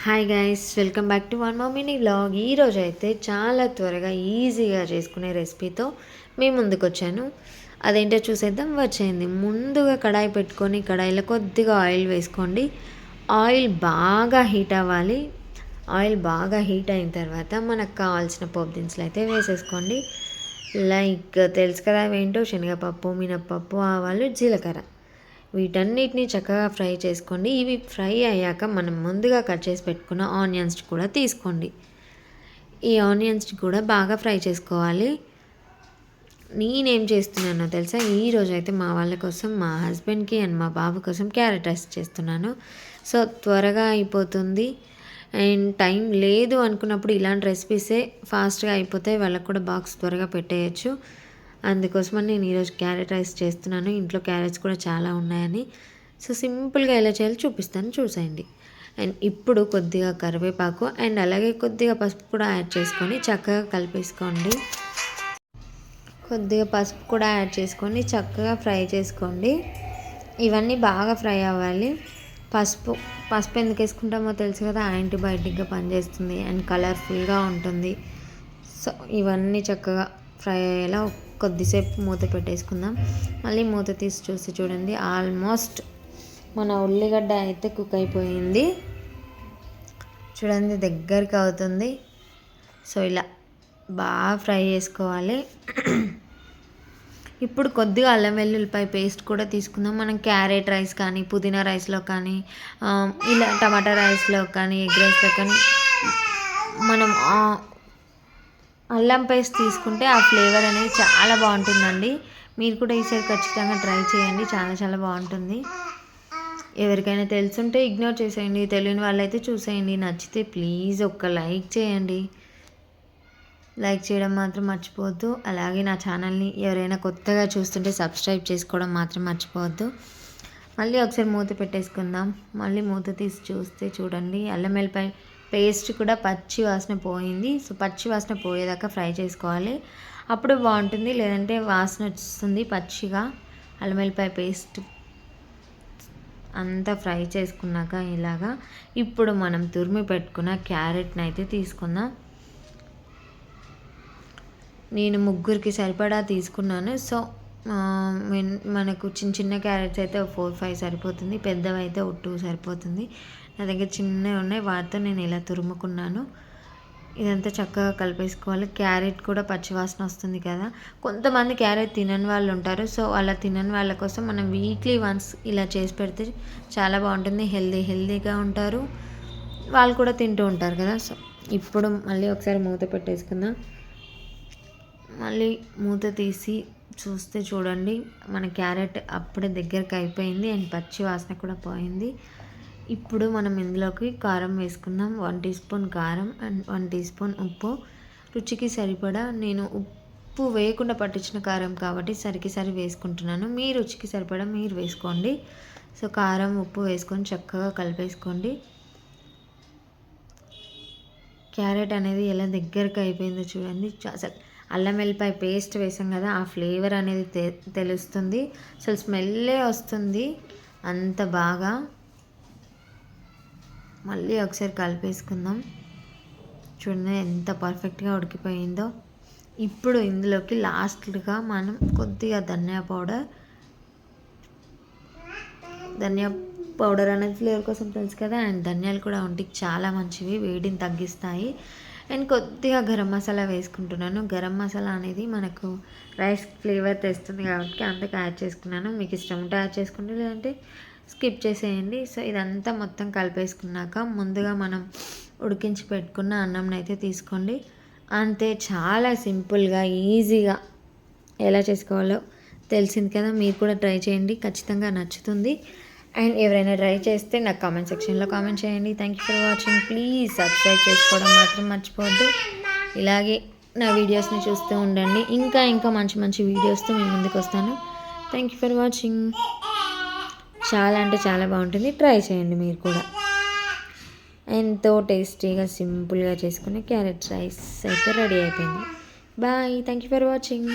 Hi guys, welcome back to one more mini vlog. ఈరోజు అయితే చాలా త్వరగా ఈజీగా చేసుకునే రెసిపీతో మేము ముందుకు వచ్చాను. అదేంటో చూసేద్దాం, వచ్చేయండి. ముందుగా కడాయి పెట్టుకొని కడాయిలో కొద్దిగా ఆయిల్ వేసుకోండి. ఆయిల్ బాగా హీట్ అవ్వాలి. ఆయిల్ బాగా హీట్ అయిన తర్వాత మనకు కావాల్సిన పోపు దినుసులు అయితే వేసేసుకోండి. లైక్ తెలుసు కదా ఏంటో, శనగపప్పు, మినప్పప్పు, ఆవాలు, జీలకర్ర. వీటన్నిటిని చక్కగా ఫ్రై చేసుకోండి. ఇవి ఫ్రై అయ్యాక మనం ముందుగా కట్ చేసి పెట్టుకున్న ఆనియన్స్ కూడా తీసుకోండి. ఈ ఆనియన్స్ కూడా బాగా ఫ్రై చేసుకోవాలి. నేనేం చేస్తున్నానో తెలుసా, ఈరోజు అయితే మా వాళ్ళ కోసం, మా హస్బెండ్కి అండ్ మా బాబు కోసం క్యారెట్ రైస్ చేస్తున్నాను. సో త్వరగా అయిపోతుంది అండ్ టైం లేదు అనుకున్నప్పుడు ఇలాంటి రెసిపీసే ఫాస్ట్గా అయిపోతాయి. వాళ్ళకు కూడా బాక్స్ త్వరగా పెట్టేయచ్చు. అందుకోసమని నేను ఈరోజు క్యారెట్ రైస్ చేస్తున్నాను. ఇంట్లో క్యారెట్స్ కూడా చాలా ఉన్నాయని. సో సింపుల్గా ఎలా చేయాలో చూపిస్తాను, చూసేయండి. అండ్ ఇప్పుడు కొద్దిగా కరివేపాకు అండ్ అలాగే కొద్దిగా పసుపు కూడా యాడ్ చేసుకొని చక్కగా కలిపేసుకోండి. కొద్దిగా పసుపు కూడా యాడ్ చేసుకొని చక్కగా ఫ్రై చేసుకోండి. ఇవన్నీ బాగా ఫ్రై అవ్వాలి. పసుపు ఎందుకు వేసుకుంటామో తెలుసు కదా, యాంటీబయాటిక్గా పనిచేస్తుంది అండ్ కలర్ఫుల్గా ఉంటుంది. సో ఇవన్నీ చక్కగా ఫ్రై అయ్యేలా కొద్దిసేపు మూత పెట్టేసుకుందాం. మళ్ళీ మూత తీసి చూసి చూడండి, ఆల్మోస్ట్ మన ఉల్లిగడ్డ అయితే కుక్ అయిపోయింది. చూడండి, దగ్గరికి అవుతుంది. సో ఇలా బాగా ఫ్రై చేసుకోవాలి. ఇప్పుడు కొద్దిగా అల్లం వెల్లుల్లిపాయ పేస్ట్ కూడా తీసుకుందాం. మనం క్యారెట్ రైస్ కానీ, పుదీనా రైస్లో కానీ, ఇలా టమాటా రైస్లో కానీ, ఎగ్ రైస్లో కానీ మనం అల్లం పేస్ట్ తీసుకుంటే ఆ ఫ్లేవర్ అనేది చాలా బాగుంటుందండి. మీరు కూడా ఈసారి ఖచ్చితంగా ట్రై చేయండి, చాలా చాలా బాగుంటుంది. ఎవరికైనా తెలుసుంటే ఇగ్నోర్ చేసేయండి, తెలియని వాళ్ళైతే చూసేయండి. నచ్చితే ప్లీజ్ ఒక్క లైక్ చేయండి. లైక్ చేయడం మాత్రం మర్చిపోవద్దు. అలాగే నా ఛానల్ని ఎవరైనా కొత్తగా చూస్తుంటే సబ్స్క్రైబ్ చేసుకోవడం మాత్రం మర్చిపోవద్దు. మళ్ళీ ఒకసారి మూత పెట్టేసుకుందాం. మళ్ళీ మూత తీసి చూస్తే చూడండి, అల్లం వెల్లిపాయ పేస్ట్ కూడా పచ్చి వాసన పోయింది. సో పచ్చి వాసన పోయేదాకా ఫ్రై చేసుకోవాలి, అప్పుడు బాగుంటుంది. లేదంటే వాసన వస్తుంది పచ్చిగా. అల్లం వెల్లిపాయ పేస్ట్ అంతా ఫ్రై చేసుకున్నాక ఇలాగా ఇప్పుడు మనం తురిమి పెట్టుకున్న క్యారెట్ని అయితే తీసుకుందాం. నేను ముగ్గురికి సరిపడా తీసుకున్నాను. సో మనకు చిన్న చిన్న క్యారెట్స్ అయితే 4-5 సరిపోతుంది, పెద్దవి అయితే 2 సరిపోతుంది. నా దగ్గర చిన్నవి ఉన్నాయి, వాటితో నేను ఇలా తురుముకున్నాను. ఇదంతా చక్కగా కలిపేసుకోవాలి. క్యారెట్ కూడా పచ్చివాసన వస్తుంది కదా, కొంతమంది క్యారెట్ తినని వాళ్ళు ఉంటారు. సో అలా తినని వాళ్ళ కోసం మనం వీక్లీ వన్స్ ఇలా చేసి పెడితే చాలా బాగుంటుంది. హెల్దీగా ఉంటారు, వాళ్ళు కూడా తింటూ ఉంటారు కదా. సో ఇప్పుడు మళ్ళీ ఒకసారి మూత పెట్టేసుకుందాం. మళ్ళీ మూత తీసి చూస్తే చూడండి, మన క్యారెట్ అప్పుడే దగ్గరికి అయిపోయింది అండ్ పచ్చి వాసన కూడా పోయింది. ఇప్పుడు మనం ఇందులోకి కారం వేసుకుందాం. 1 టీ స్పూన్ కారం అండ్ 1 టీ స్పూన్ ఉప్పు, రుచికి సరిపడా. నేను ఉప్పు వేయకుండా పట్టించిన కారం కాబట్టి సరి వేసుకుంటున్నాను. మీ రుచికి సరిపడా మీరు వేసుకోండి. సో కారం ఉప్పు వేసుకొని చక్కగా కలిపేసుకోండి. క్యారెట్ అనేది ఎలా దగ్గరకు అయిపోయిందో చూడండి. అసలు అల్లం వెల్లిపాయ పేస్ట్ వేసాం కదా, ఆ ఫ్లేవర్ అనేది తెలుస్తుంది. అసలు స్మెల్లే వస్తుంది అంత బాగా. మళ్ళీ ఒకసారి కలిపేసుకుందాం. చూడండి ఎంత పర్ఫెక్ట్గా ఉడికిపోయిందో. ఇప్పుడు ఇందులోకి లాస్ట్గా మనం కొద్దిగా ధనియా పౌడర్ అనేది ఫ్లేవర్ కోసం తెలుసు కదా, అండ్ ధనియాలు కూడా ఒంటికి చాలా మంచివి, వేడిని తగ్గిస్తాయి. అండ్ కొద్దిగా గరం మసాలా వేసుకుంటున్నాను. గరం మసాలా అనేది మనకు రైస్ ఫ్లేవర్ తెస్తుంది కాబట్టి అంతకు యాడ్ చేసుకున్నాను. మీకు ఇష్టం ఉంటే యాడ్ చేసుకోండి, లేదంటే స్కిప్ చేసేయండి. సో ఇదంతా మొత్తం కలిపేసుకున్నాక ముందుగా మనం ఉడికించి పెట్టుకున్న అన్నంని అయితే తీసుకోండి. అంతే, చాలా సింపుల్గా ఈజీగా ఎలా చేసుకోవాలో తెలిసింది కదా. మీరు కూడా ట్రై చేయండి, ఖచ్చితంగా నచ్చుతుంది. అండ్ ఎవరైనా ట్రై చేస్తే నాకు కామెంట్ సెక్షన్లో కామెంట్ చేయండి. Thank you for watching. Please subscribe చేసుకోవడం మాత్రం మర్చిపోవద్దు. ఇలాగే నా వీడియోస్ని చూస్తూ ఉండండి. ఇంకా మంచి వీడియోస్తో మేము ముందుకు వస్తాను. Thank you for watching. చాలా అంటే చాలా బాగుంటుంది, ట్రై చేయండి మీరు కూడా. ఎంతో టేస్టీగా సింపుల్గా చేసుకునే క్యారెట్ రైస్ అయితే రెడీ అయిపోయింది. Bye, thank you for watching.